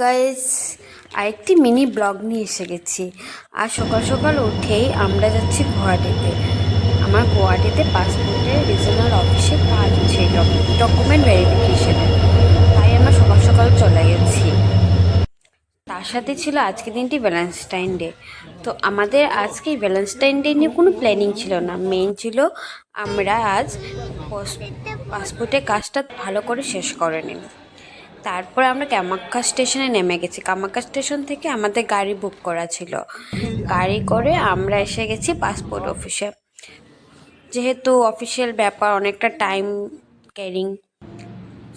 Guys, আরেকটি mini blog নিয়ে এসে গেছি। আর সকাল সকাল উঠেই আমরা যাচ্ছি গুয়াহাটিতে। আমার গুয়াহাটিতে পাসপোর্টের রিজনাল অফিসে কাজ ছিল, ডকুমেন্ট ভেরিফিকেশনের। তাই আমরা সকাল সকাল চলে গেছি। তার সাথে ছিল আজকের দিনটি ভ্যালেন্টাইন ডে। তো আমাদের আজকে ভ্যালেন্টাইন ডে নিয়ে কোনো প্ল্যানিং ছিল না, মেন ছিল আমরা আজ পাসপোর্টের কাজটা ভালো করে শেষ করে নিই। তারপর আমরা কামাখ্যা স্টেশনে নেমে গেছি। কামাখ্যা স্টেশন থেকে আমাদের গাড়ি বুক করা ছিল। গাড়ি করে আমরা এসে গেছি পাসপোর্ট অফিসে। যেহেতু অফিসিয়াল ব্যাপার, অনেকটা টাইম ক্যারিং,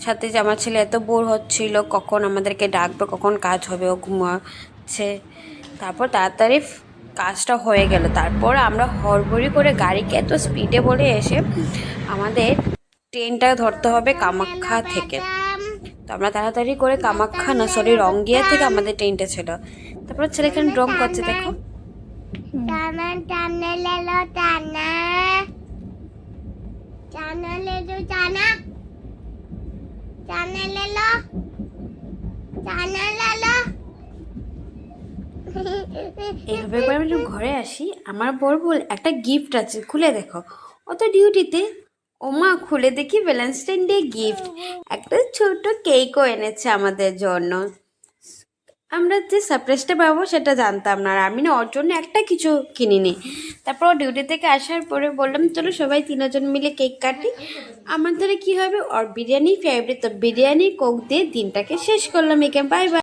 সাথে যে আমার ছেলে এত বোর হচ্ছিল, কখন আমাদেরকে ডাকবে, কখন কাজ হবে, ও ঘুমাচ্ছে। তারপর তাড়াতাড়ি কাজটা হয়ে গেল। তারপর আমরা হড়বড়ি করে গাড়িকে এত স্পিডে বলে এসে আমাদের ট্রেনটা ধরতে হবে কামাখ্যা থেকে। তো আমরা তাড়াতাড়ি করে কামাখ্যা না, সরি, রঙ্গিয়া থেকে আমাদের ট্রেনটা ছিল। তারপর ছেলে এখানে ড্রং করছে, দেখো। এইভাবে করে আমি যখন ঘরে আসি, আমার বর বল একটা গিফট আছে, খুলে দেখো। ও তো ডিউটিতে। ও মা, খুলে দেখি ভ্যালেন্টাইন ডে গিফট। একটা ছোট কেকও এনেছে আমাদের জন্য। আমরা যে সারপ্রাইজটা পাবো সেটা জানতাম না, আর আমি না ওর জন্য একটা কিছু কিনিনি। তারপর ও ডিউটি থেকে আসার পরে বললাম চলো সবাই তিনজন মিলে কেক কাটি। আমার ধরে কী হবে, ওর বিরিয়ানি ফেভারিট, তো বিরিয়ানি কোক দিয়ে দিনটাকে শেষ করলাম। এখানে বাই বাই।